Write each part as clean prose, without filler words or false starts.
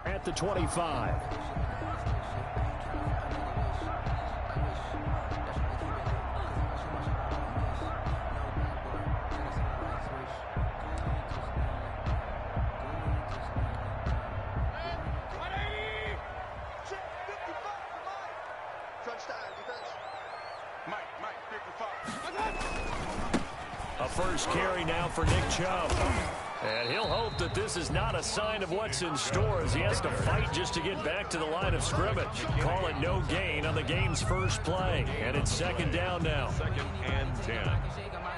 At the 25. A first carry now for Nick Chubb. And he'll hope that this is not a sign of what's in store as he has to fight just to get back to the line of scrimmage. Call it no gain on the game's first play. And it's second down now. 2nd and 10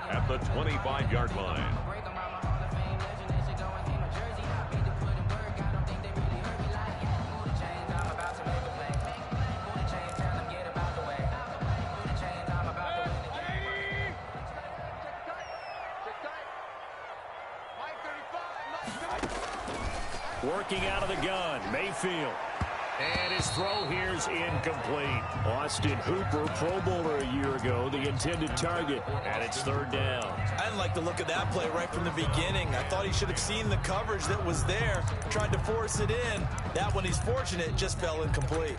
at the 25-yard line. Working out of the gun, Mayfield. And his throw here's incomplete. Austin Hooper, Pro Bowler a year ago, the intended target. And it's third down. I didn't like the look of that play right from the beginning. I thought he should have seen the coverage that was there, tried to force it in. That one, he's fortunate, it just fell incomplete.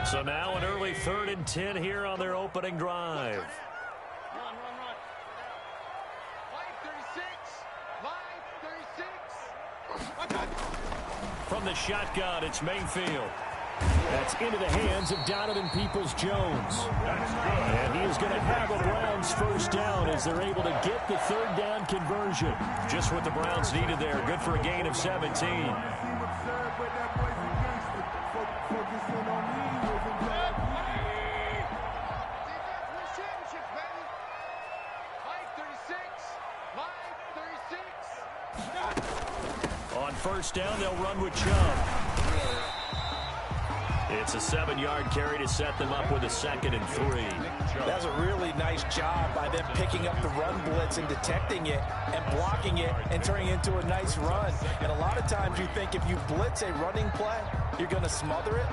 So now an early 3rd and 10 here on their opening drive. Run. 5-36. From the shotgun, it's Mayfield. That's into the hands of Donovan Peoples-Jones. And he is going to have a Browns first down as they're able to get the third down conversion. Just what the Browns needed there. Good for a gain of 17. On first down, they'll run with Chubb. It's a 7-yard carry to set them up with a 2nd and 3. That's a really nice job by them picking up the run blitz and detecting it and blocking it and turning it into a nice run. And a lot of times you think if you blitz a running play, you're going to smother it.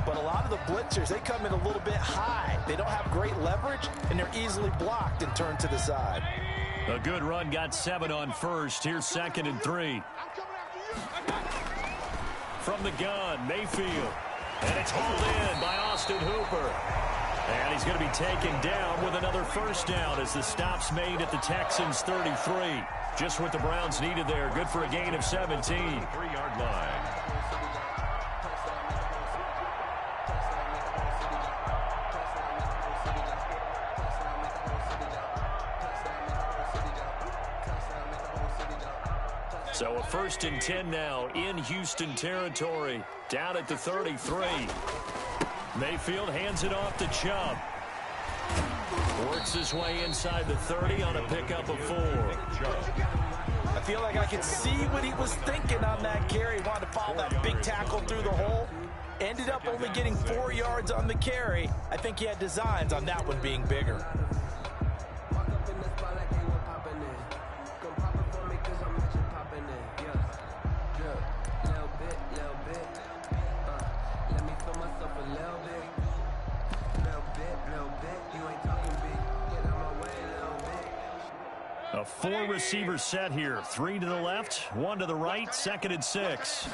But a lot of the blitzers, they come in a little bit high. They don't have great leverage, and they're easily blocked and turned to the side. A good run, got 7 on first. Here's 2nd and 3. From the gun, Mayfield. And it's hauled in by Austin Hooper. And he's going to be taken down with another first down as the stop's made at the Texans' 33. Just what the Browns needed there. Good for a gain of 17. 3-yard line. So a 1st and 10 now in Houston territory, down at the 33. Mayfield hands it off to Chubb. Works his way inside the 30 on a pickup of 4. I feel like I can see what he was thinking on that carry. Wanted to follow that big tackle through the hole. Ended up only getting 4 yards on the carry. I think he had designs on that one being bigger. A 4-receiver set here. 3 to the left, 1 to the right, 2nd and 6.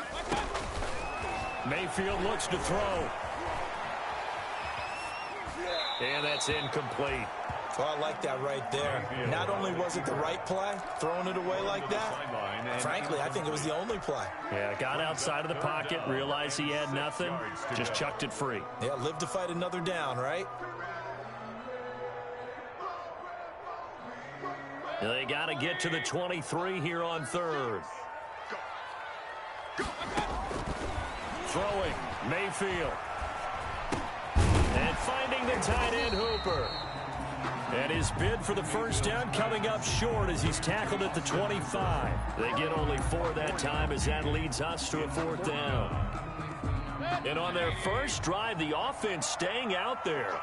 Mayfield looks to throw. And that's incomplete. Well, I like that right there. Not only was it the right play, throwing it away like that, frankly, I think it was the only play. Yeah, got outside of the pocket, realized he had nothing, just chucked it free. Yeah, live to fight another down, right? They got to get to the 23 here on 3rd. Throwing, Mayfield. And finding the tight end, Hooper. And his bid for the first down coming up short as he's tackled at the 25. They get only 4 that time as that leads us to a 4th down. And on their first drive, the offense staying out there.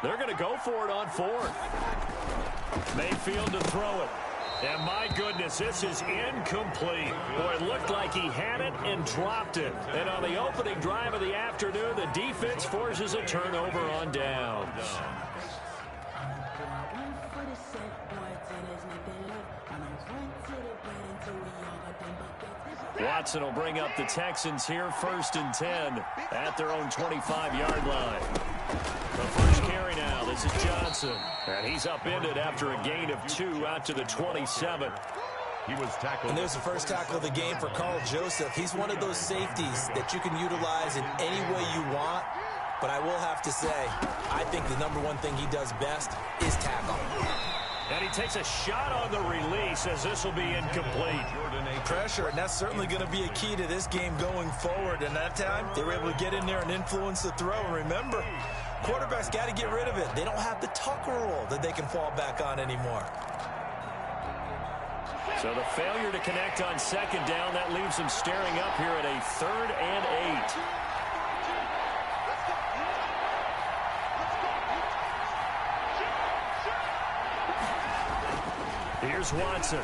They're going to go for it on 4th. Mayfield to throw it. And my goodness, this is incomplete. Boy, it looked like he had it and dropped it. And on the opening drive of the afternoon, the defense forces a turnover on downs. Watson will bring up the Texans here, 1st and 10 at their own 25-yard line. The first carry now, this is Johnson. And he's upended after a gain of 2 out to the 27. He was tackled. And there's the first tackle of the game for Carl Joseph. He's one of those safeties that you can utilize in any way you want. But I will have to say, I think the number one thing he does best is tackle. And he takes a shot on the release as this will be incomplete. Pressure, and that's certainly going to be a key to this game going forward. And that time, they were able to get in there and influence the throw. And remember, quarterbacks got to get rid of it. They don't have the tucker roll that they can fall back on anymore. So the failure to connect on 2nd down, that leaves them staring up here at a 3rd and 8. Here's Watson.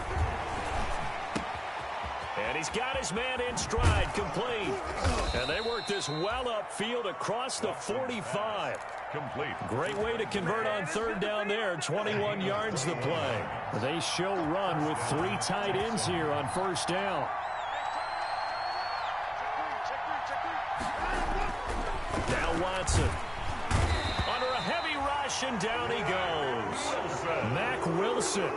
And he's got his man in stride, complete. And they work this well upfield across the 45. Complete. Great way to convert on 3rd down there. 21 yards the play. They show run with 3 tight ends here on 1st down. Now Watson. Under a heavy rush, and down he goes. Mack Wilson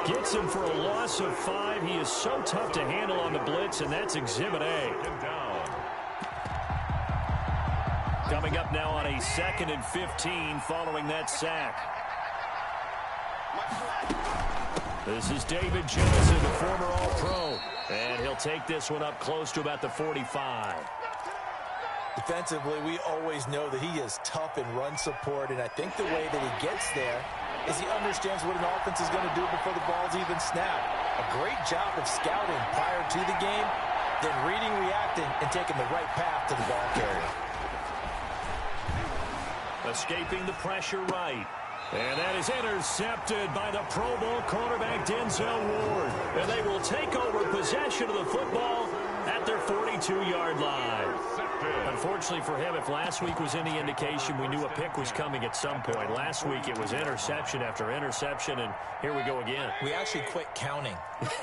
gets him for a loss of 5. He is so tough to handle on the blitz, and that's Exhibit A. Coming up now on a 2nd and 15 following that sack. This is David Johnson, the former All-Pro, and he'll take this one up close to about the 45. Defensively, we always know that he is tough in run support, and I think the way that he gets there is he understands what an offense is going to do before the ball's even snapped. A great job of scouting prior to the game, then reading, reacting, and taking the right path to the ball carrier. Escaping the pressure right. And that is intercepted by the Pro Bowl cornerback Denzel Ward. And they will take over possession of the football at their 42-yard line. Unfortunately for him, if last week was any indication, we knew a pick was coming at some point. Last week it was interception after interception, and here we go again. We actually quit counting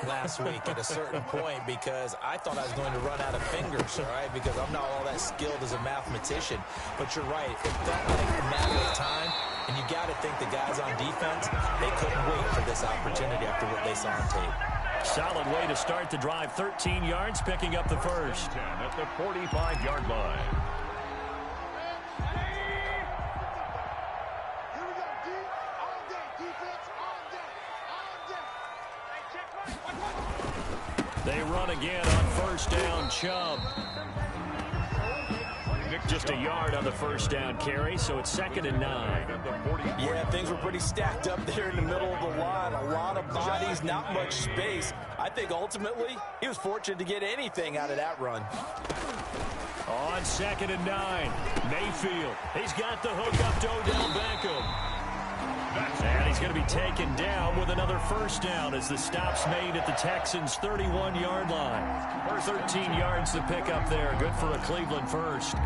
last week at a certain point because I thought I was going to run out of fingers, all right, because I'm not all that skilled as a mathematician. But you're right, it felt like a matter of time, and you got to think the guys on defense, they couldn't wait for this opportunity after what they saw on tape. Solid way to start the drive. 13 yards, picking up the first. 10 at the 45-yard line. Here we go, D. All day. Defense, all day. All day. They run again on 1st down. Chubb. Just a yard on the 1st down carry, so it's 2nd and 9. Yeah, things were pretty stacked up there in the middle of the line. A lot of bodies, not much space. I think ultimately he was fortunate to get anything out of that run. On 2nd and 9, Mayfield. He's got the hook up to Odell Beckham. And he's going to be taken down with another 1st down as the stop's made at the Texans' 31-yard line. 13 yards to pick up there. Good for a Cleveland first.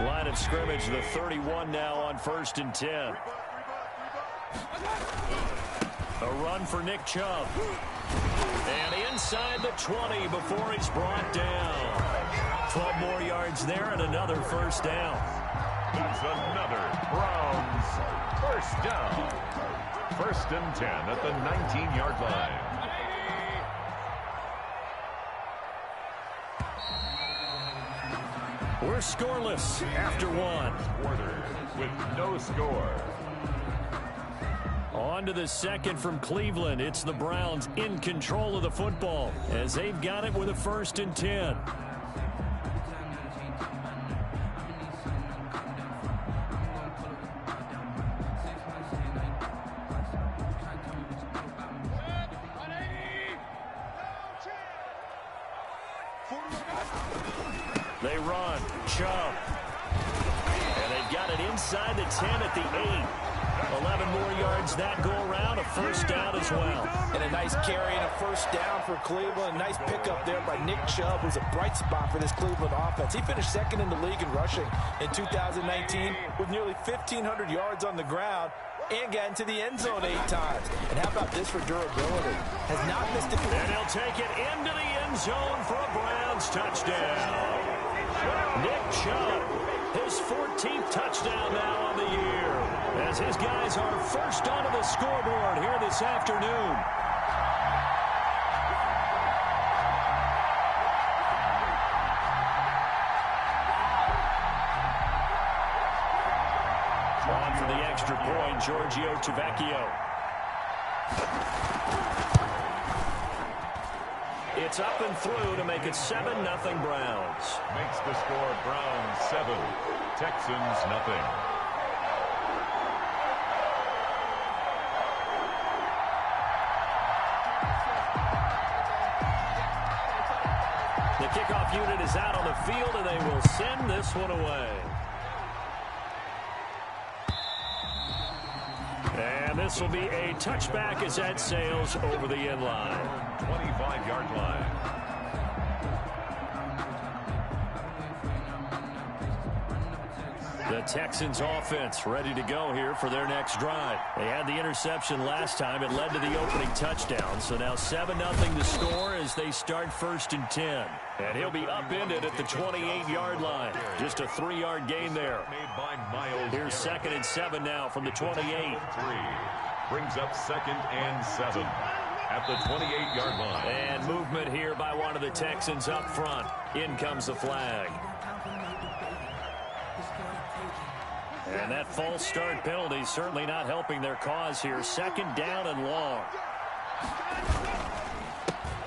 Line of scrimmage, the 31 now on 1st and 10. A run for Nick Chubb. And inside the 20 before he's brought down. 12 more yards there and another 1st down. That's another Browns 1st down. 1st and 10 at the 19-yard line. We're scoreless after 1. Quarter with no score. On to the 2nd from Cleveland. It's the Browns in control of the football as they've got it with a 1st and 10. They run. Chubb. And they've got it inside the 10 at the 8. 11 more yards that go around, a first down as well. And a nice carry and a first down for Cleveland. A nice pickup there by Nick Chubb, who's a bright spot for this Cleveland offense. He finished second in the league in rushing in 2019 with nearly 1,500 yards on the ground and got into the end zone 8 times. And how about this for durability? Has not missed it. And he'll take it into the end zone for a Browns touchdown. Nick Chubb, his 14th touchdown now on the year, as his guys are first onto the scoreboard here this afternoon. On for the extra point, Giorgio Tavecchio. It's up and through to make it 7-0 Browns. Makes the score Browns 7, Texans nothing. The kickoff unit is out on the field, and they will send this one away. And this will be a touchback as that sails over the end line. 25-yard line. The Texans offense ready to go here for their next drive. They had the interception last time. It led to the opening touchdown. So now 7-0 the score as they start 1st and 10. And he'll be upended at the 28-yard line. Just a 3-yard gain there. Here's 2nd and 7 now from the 28. Brings up 2nd and 7 at the 28-yard line. And movement here by one of the Texans up front. In comes the flag. And that false start penalty certainly not helping their cause here. 2nd down and long.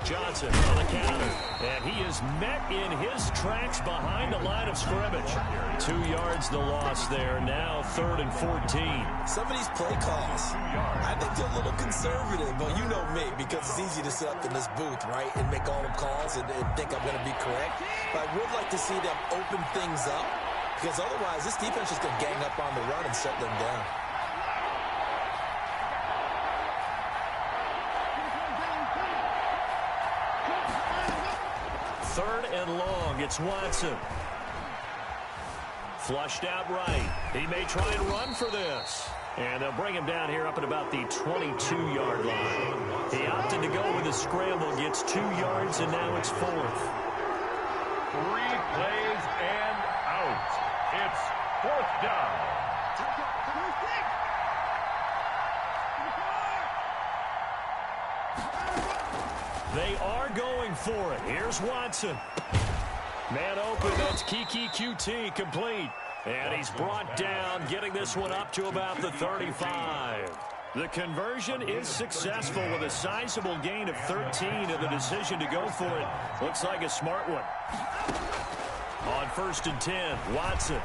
Johnson on the counter. And he is met in his tracks behind the line of scrimmage. 2 yards the loss there. Now 3rd and 14. Some of these play calls, I think they're a little conservative, but you know me, because it's easy to sit up in this booth, right, and make all the calls and think I'm going to be correct. But I would like to see them open things up, because otherwise this defense is going to gang up on the run and shut them down. Third and long. It's Watson. Flushed out right. He may try and run for this. And they'll bring him down here up at about the 22-yard line. He opted to go with a scramble. Gets 2 yards, and now it's 4th. 3 plays and out. It's 4th down. They are going for it. Here's Watson. Man open. That's Kiki QT complete. And he's brought down, getting this one up to about the 35. The conversion is successful with a sizable gain of 13, and the decision to go for it looks like a smart one. On 1st and 10, Watson.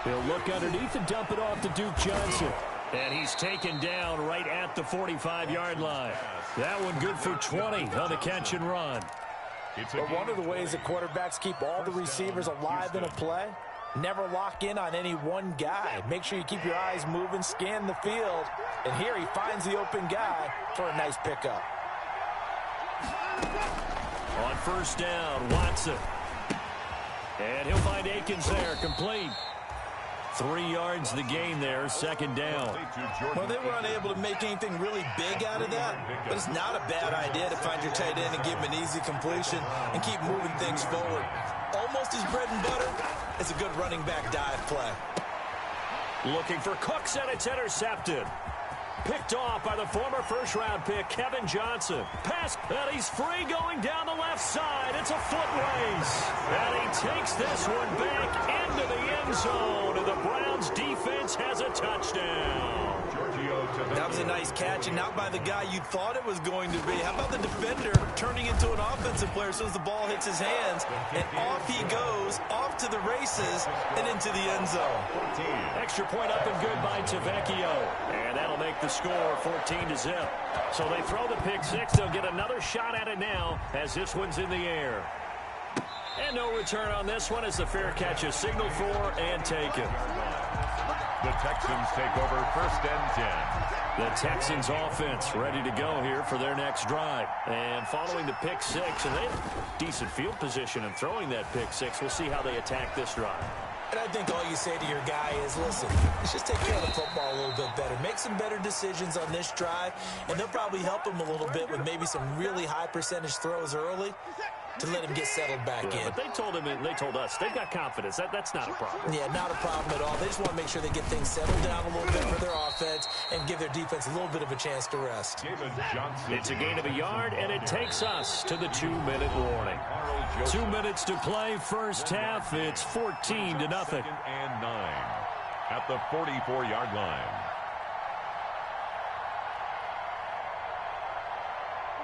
He'll look underneath and dump it off to Duke Johnson. And he's taken down right at the 45-yard line. That one good for 20 on the catch and run. But one of the ways that quarterbacks keep all the receivers alive in a play, never lock in on any one guy. Make sure you keep your eyes moving, scan the field. And here he finds the open guy for a nice pickup. On 1st down, Watson. And he'll find Akins there, complete. 3 yards the gain there, 2nd down. Well, they were unable to make anything really big out of that, but it's not a bad idea to find your tight end and give him an easy completion and keep moving things forward. Almost his bread and butter. It's a good running back dive play. Looking for Cooks, and it's intercepted. Picked off by the former first-round pick, Kevin Johnson. Pass, and he's free going down the left side. It's a foot race. And he takes this one back into the end zone, and the Browns defense has a touchdown. That was a nice catch, and not by the guy you thought it was going to be. How about the defender turning into an offensive player as soon as the ball hits his hands, and off he goes, off to the races, and into the end zone. Extra point up and good by Tavecchio, and that'll make the score 14-0. So they throw the pick six. They'll get another shot at it now as this one's in the air. And no return on this one as the fair catch is signaled for and taken. The Texans take over 1st and 10. The Texans offense ready to go here for their next drive. And following the pick six, and they have decent field position in throwing that pick six. We'll see how they attack this drive. And I think all you say to your guy is, listen, let's just take care of the football a little bit better. Make some better decisions on this drive, and they'll probably help him a little bit with maybe some really high percentage throws early to let him get settled back in. But they told him, and they told us, they've got confidence. That's not a problem. Yeah, not a problem at all. They just want to make sure they get things settled down a little bit for their offense and give their defense a little bit of a chance to rest. It's a gain of a yard, and it takes us to the 2-minute warning. 2 minutes to play, first half. It's 14-0. 2nd and 9 at the 44-yard line.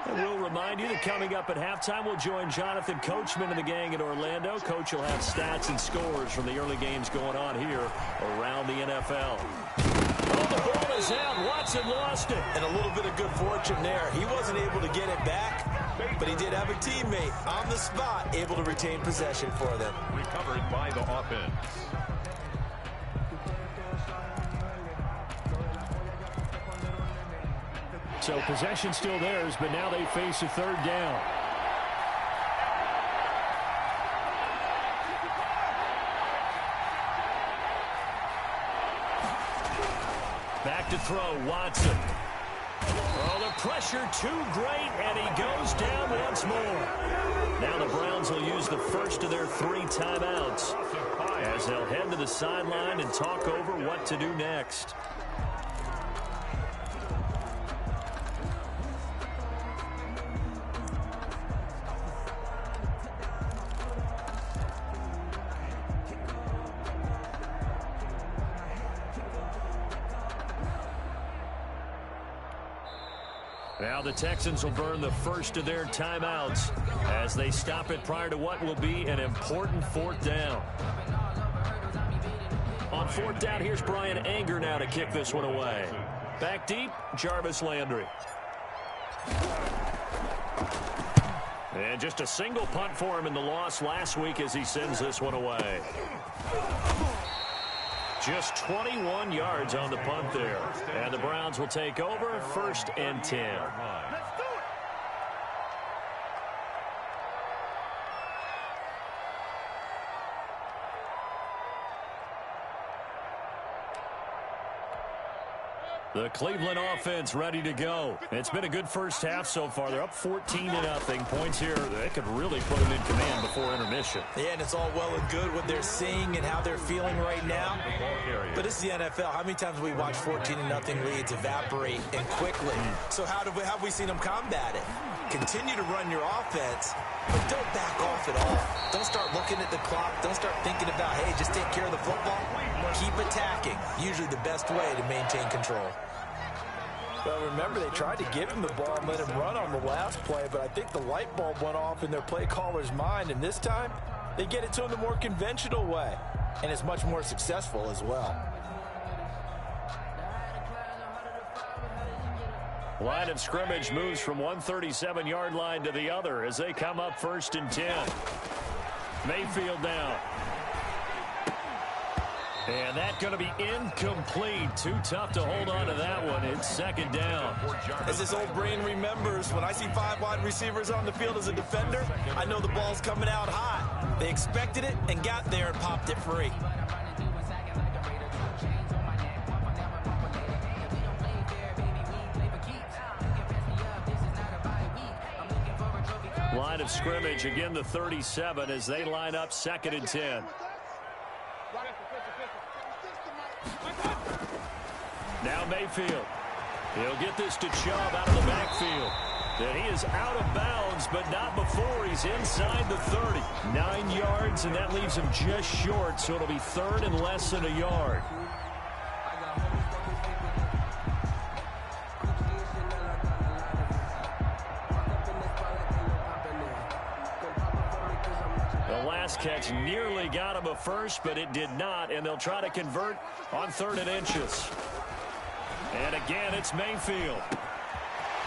And we'll remind you that coming up at halftime, we'll join Jonathan Coachman and the gang in Orlando. Coach will have stats and scores from the early games going on here around the NFL. Oh, the ball is out. Watson lost it. And a little bit of good fortune there. He wasn't able to get it back, but he did have a teammate on the spot able to retain possession for them. Recovered by the offense. So possession still theirs, but now they face a 3rd down. Back to throw, Watson. Oh, the pressure too great, and he goes down once more. Now the Browns will use the first of their 3 timeouts as they'll head to the sideline and talk over what to do next. Now the Texans will burn the first of their timeouts as they stop it prior to what will be an important 4th down. On 4th down, here's Brian Anger now to kick this one away. Back deep, Jarvis Landry. And just a single punt for him in the loss last week as he sends this one away. Just 21 yards on the punt there. And the Browns will take over 1st and 10. The Cleveland offense ready to go. It's been a good first half so far. They're up 14-0. Points here, they could really put them in command before intermission. Yeah, and it's all well and good what they're seeing and how they're feeling right now. But it's the NFL. How many times have we watched 14-0 leads evaporate and quickly? So how have we seen them combat it? Continue to run your offense, but don't back off at all. Don't start looking at the clock. Don't start thinking about, hey, just take care of the football. Keep attacking. Usually the best way to maintain control. Well, remember, they tried to give him the ball and let him run on the last play, but I think the light bulb went off in their play caller's mind, and this time they get it to him the more conventional way, and it's much more successful as well. Line of scrimmage moves from one 37-yard line to the other as they come up 1st and 10. Mayfield down. And that's going to be incomplete. Too tough to hold on to that one. It's 2nd down. As this old brain remembers, when I see 5 wide receivers on the field as a defender, I know the ball's coming out hot. They expected it and got there and popped it free. Line of scrimmage, again the 37 as they line up 2nd and 10. Now Mayfield. He'll get this to Chubb out of the backfield. And he is out of bounds, but not before he's inside the 30. 9 yards, and that leaves him just short, so it'll be 3rd and less than a yard. The last catch nearly got him a first, but it did not, and they'll try to convert on 3rd and inches. And again, it's Mayfield.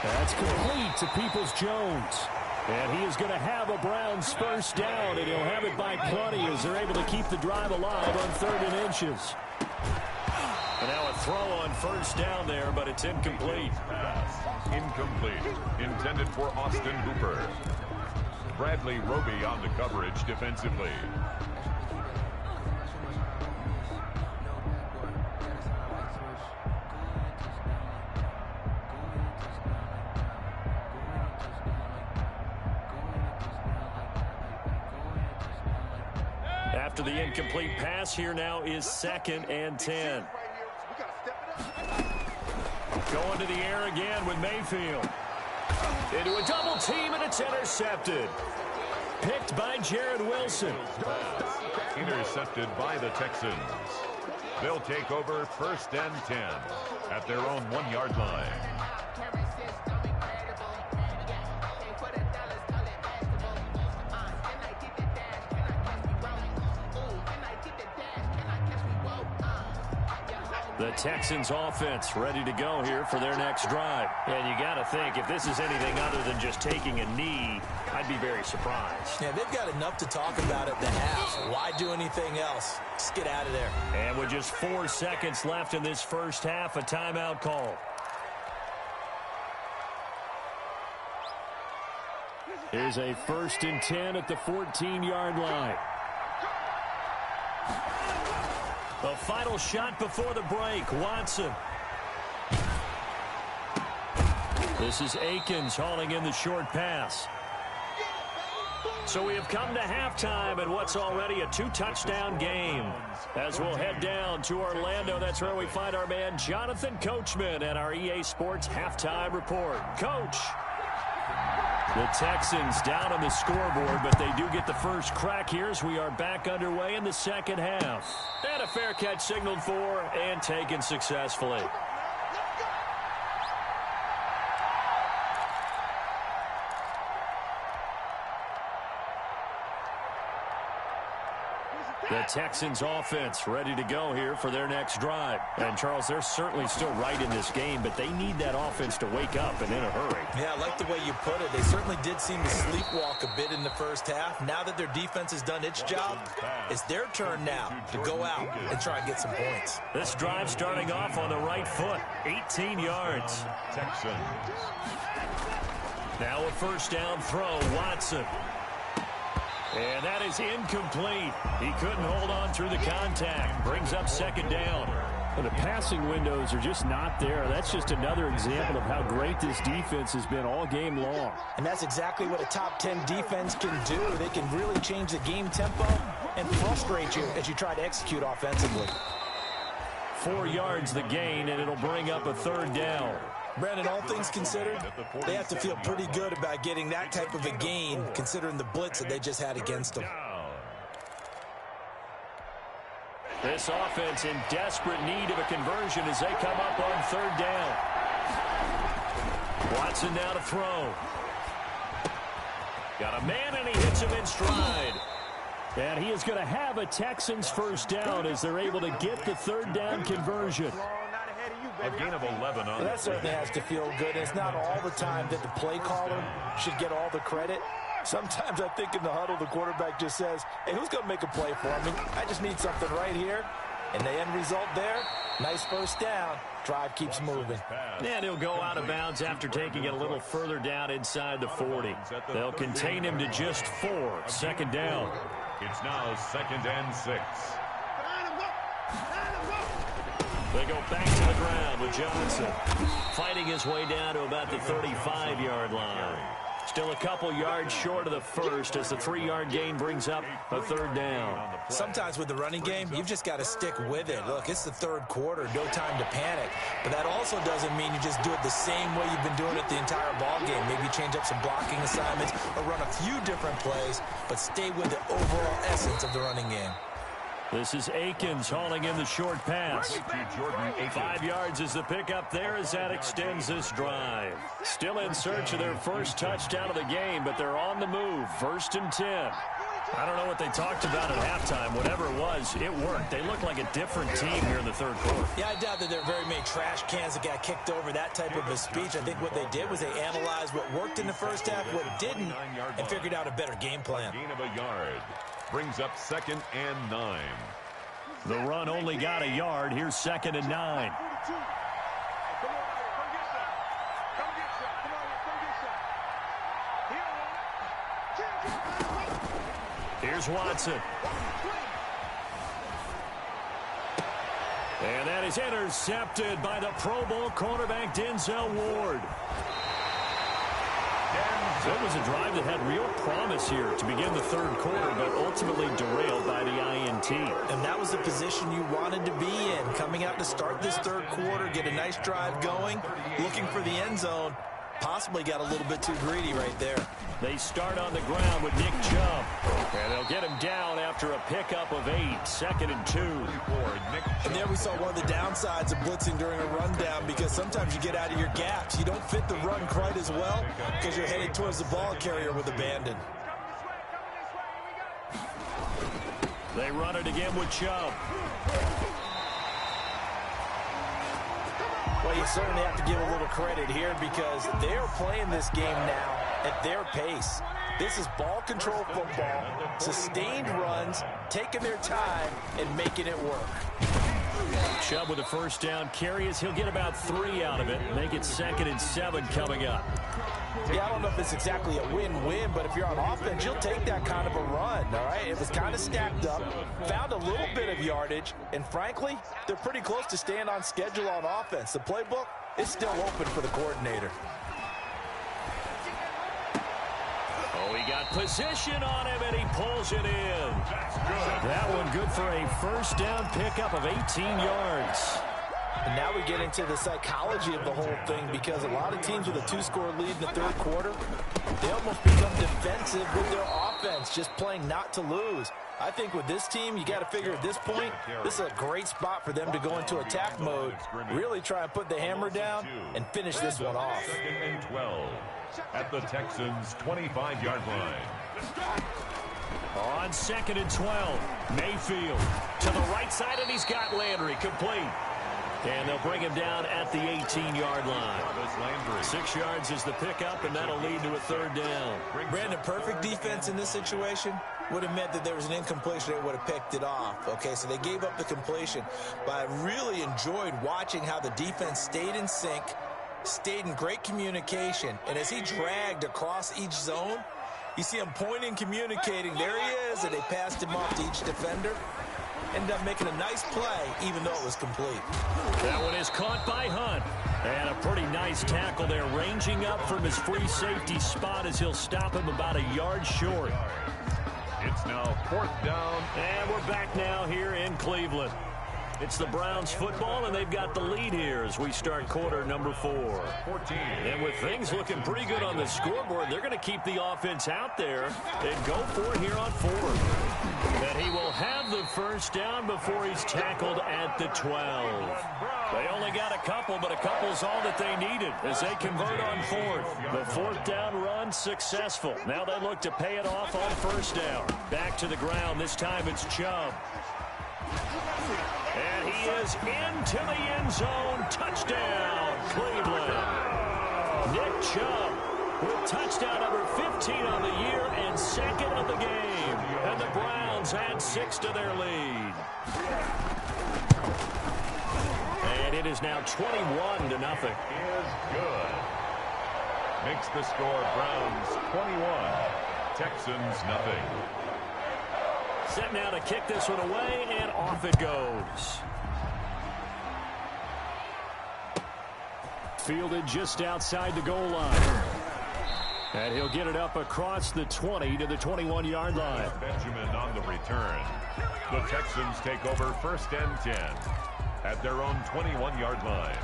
That's complete to Peoples-Jones. And he is going to have a Browns first down, and he'll have it by plenty as they're able to keep the drive alive on 3rd and inches. And now a throw on first down there, but it's incomplete. Pass incomplete. Intended for Austin Hooper. Bradley Roby on the coverage defensively. After the incomplete pass, here now is 2nd and 10. Going to the air again with Mayfield. Into a double team, and it's intercepted. Picked by Jared Wilson. Intercepted by the Texans. They'll take over 1st and 10 at their own 1-yard line. The Texans offense ready to go here for their next drive. And you got to think, if this is anything other than just taking a knee, I'd be very surprised. Yeah, they've got enough to talk about at the half. Why do anything else? Just get out of there. And with just 4 seconds left in this first half, a timeout call. Here's a 1st and 10 at the 14-yard line. The final shot before the break, Watson. This is Akins hauling in the short pass. So we have come to halftime in what's already a 2-touchdown game. As we'll head down to Orlando, that's where we find our man Jonathan Coachman at our EA Sports Halftime Report. Coach. The Texans down on the scoreboard, but they do get the first crack here as we are back underway in the second half. And a fair catch signaled for and taken successfully. The Texans offense ready to go here for their next drive. And, Charles, they're certainly still right in this game, but they need that offense to wake up and in a hurry. Yeah, I like the way you put it. They certainly did seem to sleepwalk a bit in the first half. Now that their defense has done its job, it's their turn now to go out and try and get some points. This drive starting off on the right foot, 18 yards. Texans. Now a first down throw, Watson. And that is incomplete. He couldn't hold on through the contact. Brings up 2nd down. And the passing windows are just not there. That's just another example of how great this defense has been all game long. And that's exactly what a top 10 defense can do. They can really change the game tempo and frustrate you as you try to execute offensively. 4 yards the gain, and it'll bring up a 3rd down. Brandon, all things considered, they have to feel pretty good about getting that type of a gain, considering the blitz that they just had against them. This offense in desperate need of a conversion as they come up on 3rd down. Watson now to throw. Got a man, and he hits him in stride. And he is going to have a Texans first down as they're able to get the 3rd down conversion. A gain of 11 on that certainly has to feel good. It's not all the time that the play caller should get all the credit. Sometimes I think in the huddle, the quarterback just says, hey, who's going to make a play for me? I just need something right here. And the end result there, nice first down. Drive keeps moving. And he'll go out of bounds after taking it a little further down inside the 40. They'll contain him to just 4. 2nd down. It's now 2nd and 6. They go back to the ground with Johnson fighting his way down to about the 35-yard line. Still a couple yards short of the first as the 3-yard gain brings up a 3rd down. Sometimes with the running game, you've just got to stick with it. Look, it's the 3rd quarter, no time to panic. But that also doesn't mean you just do it the same way you've been doing it the entire ball game. Maybe change up some blocking assignments or run a few different plays, but stay with the overall essence of the running game. This is Akins hauling in the short pass. 5 yards is the pickup there as that extends this drive. Still in search of their first touchdown of the game, but they're on the move. 1st and 10. I don't know what they talked about at halftime. Whatever it was, it worked. They look like a different team here in the 3rd quarter. Yeah, I doubt that there are very many trash cans that got kicked over, that type of a speech. I think what they did was they analyzed what worked in the first half, what didn't, and figured out a better game plan. Gain of a yard. Brings up 2nd and 9. The run only got a yard. Here's 2nd and 9. Here's Watson. And that is intercepted by the Pro Bowl cornerback Denzel Ward. It was a drive that had real promise here to begin the 3rd quarter, but ultimately derailed by the INT. And that was the position you wanted to be in, coming out to start this 3rd quarter, get a nice drive going, looking for the end zone. Possibly got a little bit too greedy right there. They start on the ground with Nick Chubb. And they'll get him down after a pickup of 8. 2nd and 2. And there we saw one of the downsides of blitzing during a rundown, because sometimes you get out of your gaps. You don't fit the run quite as well because you're headed towards the ball carrier with abandon. They run it again with Chubb. Well, you certainly have to give a little credit here because they're playing this game now at their pace. This is ball control football, sustained runs, taking their time, and making it work. Chubb with a 1st down carry as he'll get about 3 out of it. Make it 2nd and 7 coming up. Yeah, I don't know if it's exactly a win-win, but if you're on offense, you'll take that kind of a run, all right? It was kind of stacked up, found a little bit of yardage, and frankly, they're pretty close to staying on schedule on offense. The playbook is still open for the coordinator. Oh, he got position on him, and he pulls it in. That one good for a 1st down pickup of 18 yards. And now we get into the psychology of the whole thing, because a lot of teams with a 2-score lead in the 3rd quarter, they almost become defensive with their offense, just playing not to lose. I think with this team, you got to figure at this point, this is a great spot for them to go into attack mode, really try and put the hammer down and finish this one off. 2nd and 12 at the Texans' 25-yard line. On 2nd and 12, Mayfield to the right side, and he's got Landry complete. And they'll bring him down at the 18-yard line. 6 yards is the pickup, and that'll lead to a 3rd down. Brandon, perfect defense in this situation would have meant that there was an incompletion. They would have picked it off. Okay, so they gave up the completion. But I really enjoyed watching how the defense stayed in sync, stayed in great communication. And as he dragged across each zone, you see him pointing, communicating. There he is, and they passed him off to each defender. Ended up making a nice play, even though it was complete. That one is caught by Hunt. And a pretty nice tackle there, ranging up from his free safety spot as he'll stop him about a yard short. It's now 4th down. And we're back now here in Cleveland. It's the Browns football, and they've got the lead here as we start quarter number 4. 14. And with things looking pretty good on the scoreboard, they're going to keep the offense out there and go for it here on 4th. And he will have the 1st down before he's tackled at the 12. They only got a couple, but a couple's all that they needed as they convert on 4th. The 4th down run successful. Now they look to pay it off on 1st down. Back to the ground. This time it's Chubb. And he is into the end zone. Touchdown, Cleveland. Nick Chubb with touchdown number 15 on the year and 2nd of the game. And the Browns add 6 to their lead. And it is now 21-0. Is good. Makes the score Browns 21, Texans nothing. Set now to kick this one away, and off it goes. Fielded just outside the goal line. And he'll get it up across the 20 to the 21-yard line. Benjamin on the return. The Texans take over 1st and 10 at their own 21-yard line.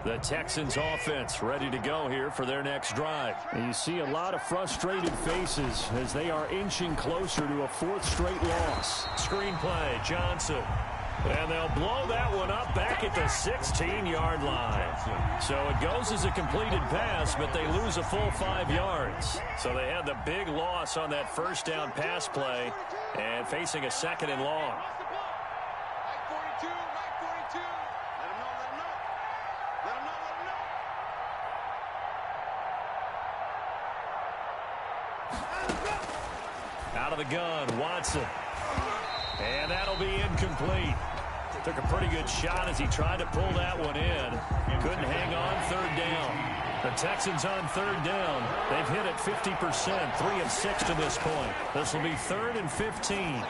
The Texans offense ready to go here for their next drive. And you see a lot of frustrated faces as they are inching closer to a 4th straight loss. Screen play, Johnson. And they'll blow that one up back at the 16-yard line. So it goes as a completed pass, but they lose a full 5 yards. So they had the big loss on that 1st down pass play and facing a 2nd and long. Out of the gun, Watson. And that'll be incomplete. Took a pretty good shot as he tried to pull that one in. Couldn't hang on, third down. The Texans on third down. They've hit it 50%, 3 of 6 to this point. This will be 3rd and 15.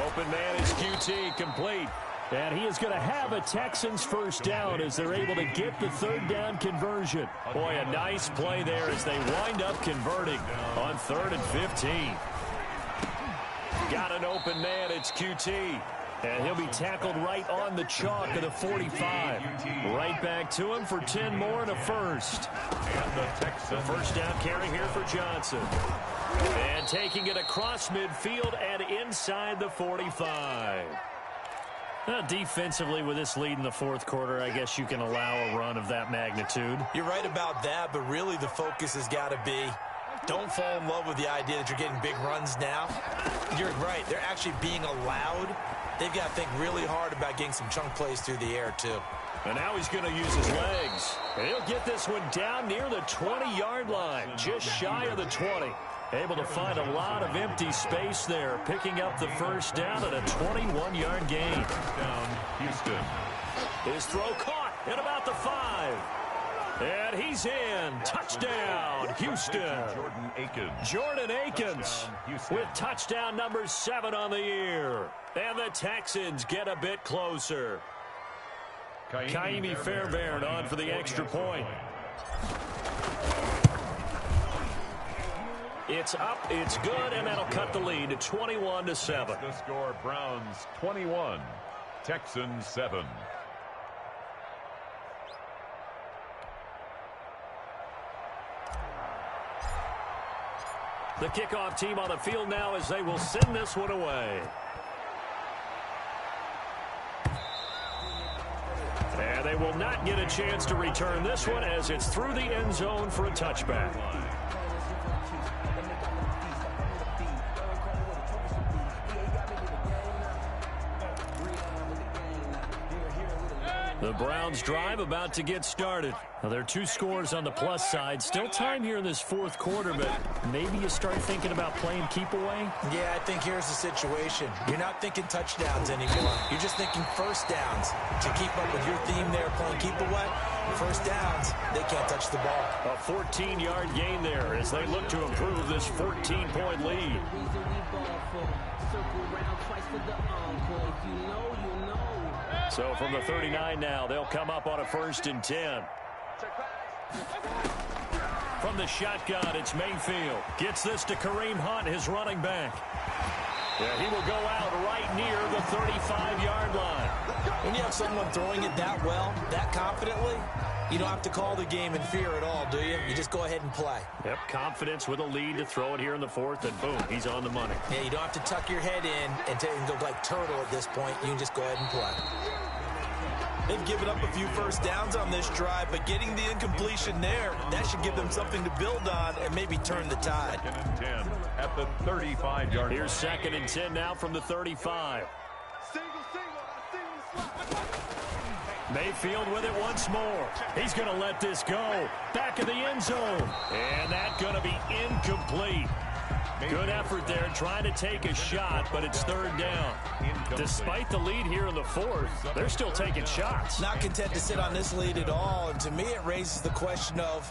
Open man is QT, complete. And he is going to have a Texans first down as they're able to get the third down conversion. Boy, a nice play there as they wind up converting on 3rd and 15. Got an open man, it's QT. And he'll be tackled right on the chalk of the 45. Right back to him for 10 more and a first. And the first down carry here for Johnson. And taking it across midfield and inside the 45. Defensively, with this lead in the fourth quarter, I guess you can allow a run of that magnitude. You're right about that, but really the focus has got to be don't fall in love with the idea that you're getting big runs now. You're right. They're actually being allowed. They've got to think really hard about getting some chunk plays through the air, too. And now he's going to use his legs. And he'll get this one down near the 20-yard line, just shy of the 20. Able to find a lot of empty space there, picking up the first down at a 21-yard gain. Down, Houston. His throw caught at about the 5. And he's in. Touchdown, Houston. Jordan Akins with touchdown number 7 on the year. And the Texans get a bit closer. Kaimi Fairbairn on for the extra point. It's up, it's good, and that'll cut the lead to 21-7. The score, Browns 21, Texans 7. The kickoff team on the field now as they will send this one away. And they will not get a chance to return this one as it's through the end zone for a touchback. The Browns drive about to get started. Now, there are 2 scores on the plus side. Still time here in this fourth quarter, but maybe you start thinking about playing keep away? Yeah, I think here's the situation. You're not thinking touchdowns anymore. You're just thinking first downs. To keep up with your theme there, playing keep away, first downs, they can't touch the ball. A 14-yard gain there as they look to improve this 14-point lead. So from the 39 now, they'll come up on a 1st and 10. From the shotgun, it's Mayfield. Gets this to Kareem Hunt, his running back. Yeah, he will go out right near the 35-yard line. When you have someone throwing it that well, that confidently, you don't have to call the game in fear at all, do you? You just go ahead and play. Yep, confidence with a lead to throw it here in the fourth, and boom, he's on the money. Yeah, you don't have to tuck your head in and go like turtle at this point. You can just go ahead and play. They've given up a few first downs on this drive, but getting the incompletion there, that should give them something to build on and maybe turn the tide. 2nd and 10 at the 35-yard line. Here's 2nd and 10 now from the 35. Mayfield with it once more. He's going to let this go. Back of the end zone. And that's going to be incomplete. Good effort there trying to take a shot, but it's 3rd down. Despite the lead here in the fourth, they're still taking shots. Not content to sit on this lead at all, and to me it raises the question of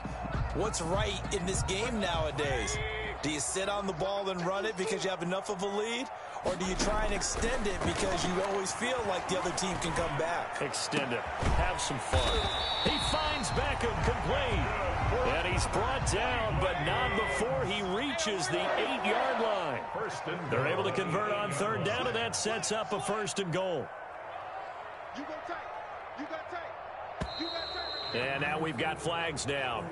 what's right in this game nowadays. Do you sit on the ball and run it because you have enough of a lead? Or do you try and extend it because you always feel like the other team can come back? Extend it. Have some fun. He finds Beckham complete. And he's brought down, but not before he reaches the 8-yard line. They're able to convert on 3rd down, and that sets up a 1st and goal. And now we've got flags down.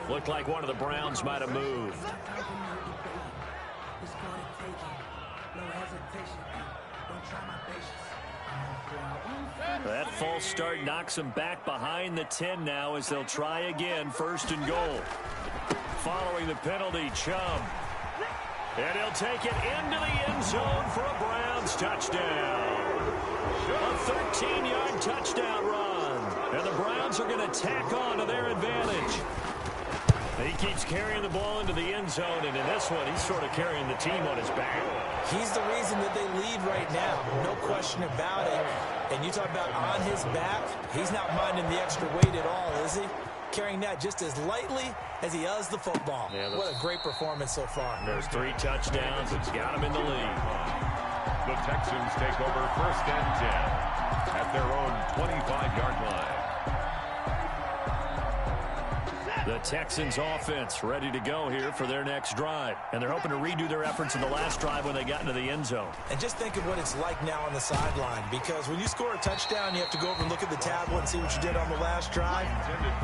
Looked like one of the Browns might have moved. That false start knocks them back behind the 10 now as they'll try again, 1st and goal. Following the penalty, Chubb. And he'll take it into the end zone for a Browns touchdown. A 13-yard touchdown run. And the Browns are going to tack on to their advantage. He keeps carrying the ball into the end zone, and in this one, he's sort of carrying the team on his back. He's the reason that they lead right now. No question about it. And you talk about on his back, he's not minding the extra weight at all, is he? Carrying that just as lightly as he does the football. Yeah, what a great performance so far. There's 3 touchdowns. It's got him in the lead. The Texans take over 1st and 10 at their own 25-yard line. The Texans offense ready to go here for their next drive. And they're hoping to redo their efforts in the last drive when they got into the end zone. And just think of what it's like now on the sideline, because when you score a touchdown, you have to go over and look at the tablet and see what you did on the last drive.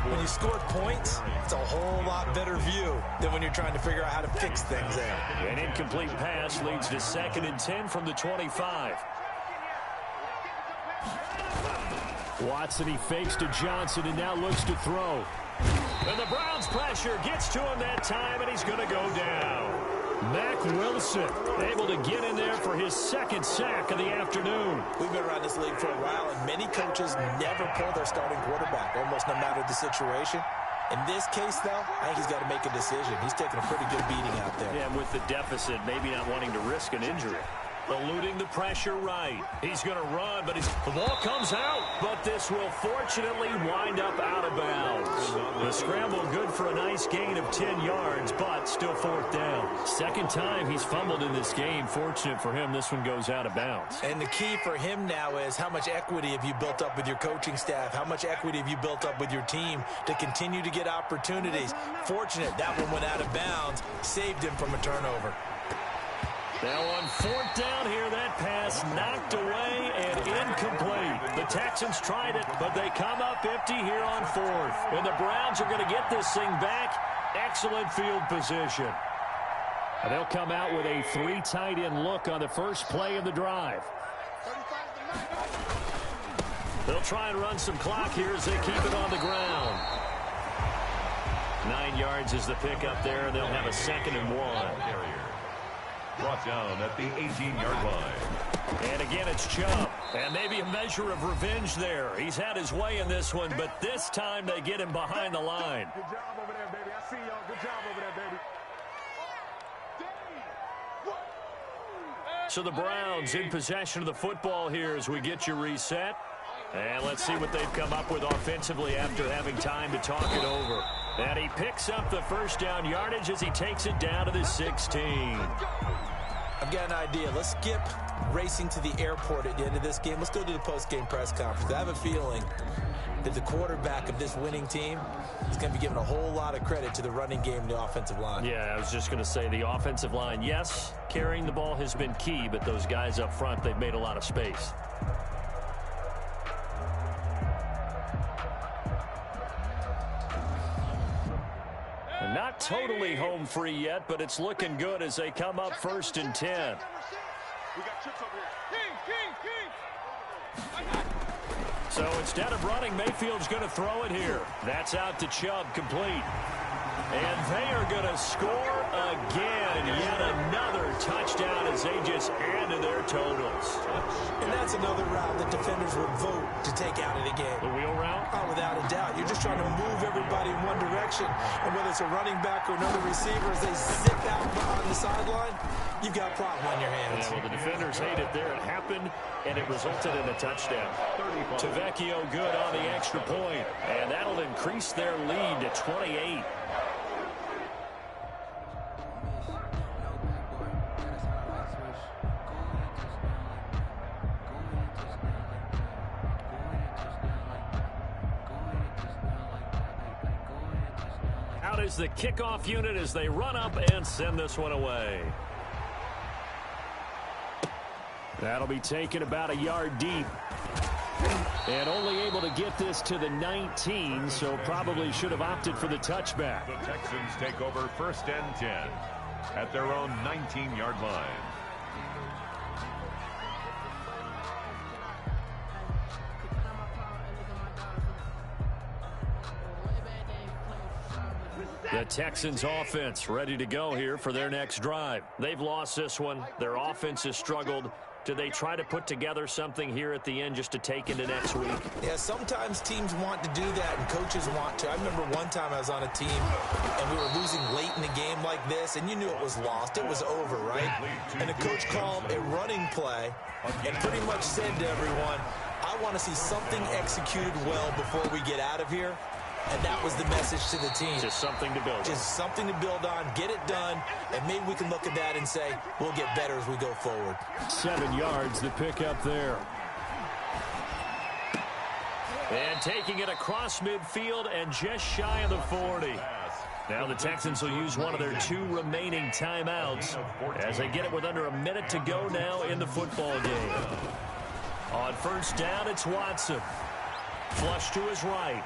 When you scored points, it's a whole lot better view than when you're trying to figure out how to fix things there. An incomplete pass leads to 2nd and 10 from the 25. Watson, he fakes to Johnson and now looks to throw. And the Browns' pressure gets to him that time, and he's going to go down. Mack Wilson able to get in there for his 2nd sack of the afternoon. We've been around this league for a while, and many coaches never pull their starting quarterback, almost no matter the situation. In this case, though, I think he's got to make a decision. He's taking a pretty good beating out there. Yeah, and with the deficit, maybe not wanting to risk an injury. Eluding the pressure right. He's going to run, but the ball comes out. But this will fortunately wind up out of bounds. The scramble good for a nice gain of 10 yards, but still 4th down. 2nd time he's fumbled in this game. Fortunate for him, this one goes out of bounds. And the key for him now is how much equity have you built up with your coaching staff? How much equity have you built up with your team to continue to get opportunities? Fortunate that one went out of bounds, saved him from a turnover. Now on 4th down here, that pass knocked away and incomplete. The Texans tried it, but they come up empty here on 4th. And the Browns are going to get this thing back. Excellent field position. And they'll come out with a 3 tight end look on the first play of the drive. They'll try and run some clock here as they keep it on the ground. 9 yards is the pickup there, and they'll have a 2nd and 1. Brought down at the 18-yard line. And again, it's Chubb. And maybe a measure of revenge there. He's had his way in this one, but this time they get him behind the line. Good job over there, baby. I see y'all. Good job over there, baby. So the Browns in possession of the football here as we get you reset. And let's see what they've come up with offensively after having time to talk it over. And he picks up the 1st down yardage as he takes it down to the 16. I've got an idea. Let's skip racing to the airport at the end of this game. Let's go to the post-game press conference. I have a feeling that the quarterback of this winning team is going to be giving a whole lot of credit to the running game and the offensive line. Yeah, I was just going to say the offensive line, yes, carrying the ball has been key, but those guys up front, they've made a lot of space. And not totally home free yet, but it's looking good as they come up 1st and 10. We got chips over here. So instead of running, Mayfield's going to throw it here. That's out to Chubb, complete. And they are going to score again. Yet another touchdown as they just add to their totals. And that's another route that defenders would vote to take out of the game. The wheel route? Oh, without a doubt. You're just trying to move everybody in one direction. And whether it's a running back or another receiver, as they zip out on the sideline, you've got a problem on your hands. Yeah, well, the defenders hate it there. It happened, and it resulted in a touchdown. Tavecchio good on the extra point, and that'll increase their lead to 28. Out is the kickoff unit as they run up and send this one away. That'll be taken about a yard deep. And only able to get this to the 19, so probably should have opted for the touchback. The Texans take over 1st and 10 at their own 19-yard line. The Texans offense ready to go here for their next drive. They've lost this one. Their offense has struggled. Do they try to put together something here at the end just to take into next week? Yeah, sometimes teams want to do that and coaches want to. I remember one time I was on a team and we were losing late in the game like this, and you knew it was lost. It was over, right? And the coach called a running play and pretty much said to everyone, I want to see something executed well before we get out of here. And that was the message to the team. Just something to build on. Just something to build on, get it done, and maybe we can look at that and say, we'll get better as we go forward. 7 yards to pick up there. And taking it across midfield and just shy of the 40. Now the Texans will use one of their 2 remaining timeouts as they get it with under a minute to go now in the football game. On first down, it's Watson. Flush to his right.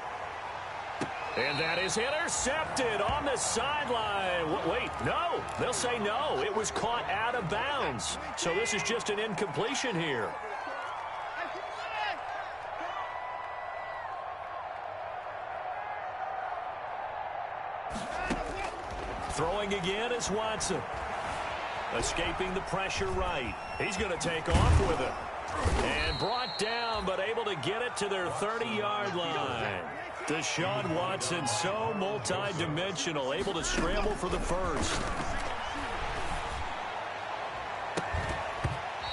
And that is intercepted on the sideline. Wait, no. They'll say no. It was caught out of bounds. So this is just an incompletion here. Throwing again is Watson. Escaping the pressure right. He's going to take off with it. And brought down, but able to get it to their 30-yard line. Deshaun Watson, so multi-dimensional, able to scramble for the first.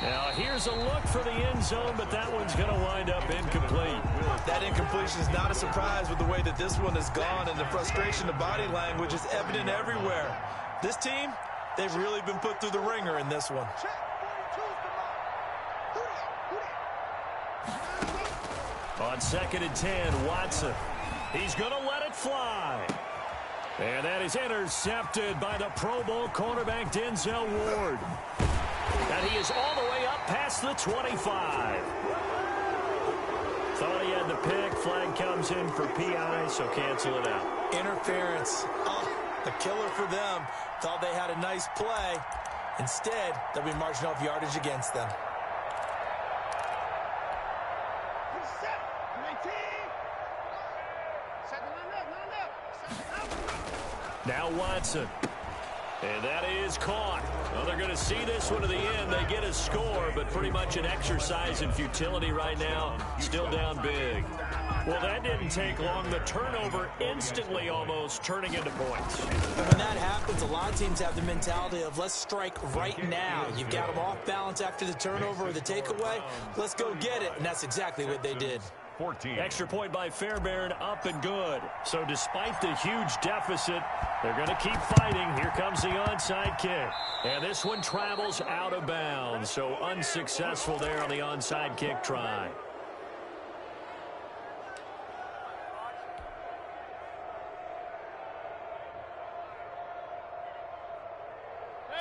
Now here's a look for the end zone, but that one's going to wind up incomplete. That incompletion is not a surprise with the way that this one has gone, and the frustration of body language is evident everywhere. This team, they've really been put through the ringer in this one. On 2nd and 10, Watson. He's going to let it fly. And that is intercepted by the Pro Bowl cornerback Denzel Ward. And he is all the way up past the 25. Thought he had the pick. Flag comes in for PI, so cancel it out. Interference. Oh, the killer for them. Thought they had a nice play. Instead, they'll be marching off yardage against them. Now Watson. And that is caught. Well, they're going to see this one to the end. They get a score, but pretty much an exercise in futility right now. Still down big. Well, that didn't take long. The turnover instantly almost turning into points. And when that happens, a lot of teams have the mentality of let's strike right now. You've got them off balance after the turnover or the takeaway. Let's go get it. And that's exactly what they did. 14. Extra point by Fairbairn, up and good. So despite the huge deficit, they're going to keep fighting. Here comes the onside kick. And this one travels out of bounds. So unsuccessful there on the onside kick try.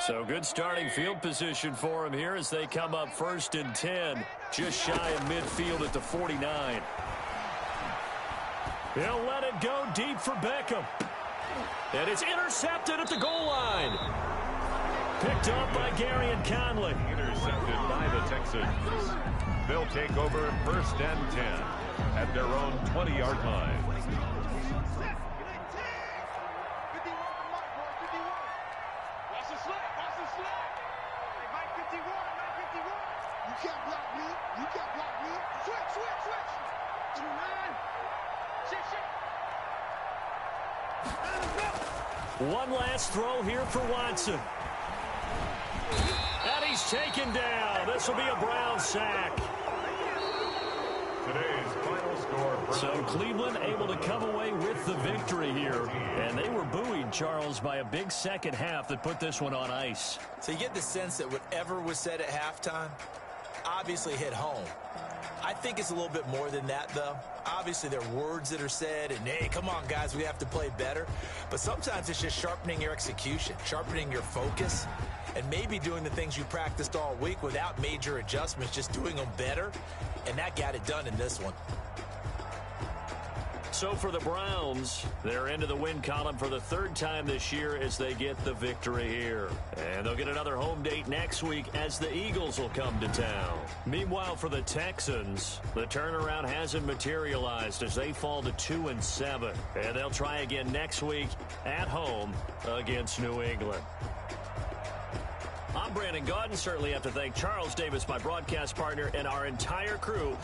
So good starting field position for him here as they come up 1st and 10. Just shy of midfield at the 49. He'll let it go deep for Beckham. And it's intercepted at the goal line. Picked up by Gary and Conley. Intercepted by the Texans. They'll take over 1st and 10 at their own 20-yard line. One last throw here for Watson. And he's taken down. This will be a Brown sack. Today's final score. So Cleveland able to come away with the victory here. And they were buoyed, Charles, by a big second half that put this one on ice. So you get the sense that whatever was said at halftime obviously hit home. I think it's a little bit more than that, though. Obviously, there are words that are said, and, hey, come on, guys, we have to play better. But sometimes it's just sharpening your execution, sharpening your focus, and maybe doing the things you practiced all week without major adjustments, just doing them better, and that got it done in this one. So for the Browns, they're into the win column for the third time this year as they get the victory here. And they'll get another home date next week as the Eagles will come to town. Meanwhile, for the Texans, the turnaround hasn't materialized as they fall to 2-7. And they'll try again next week at home against New England. I'm Brandon Gaudin. Certainly have to thank Charles Davis, my broadcast partner, and our entire crew.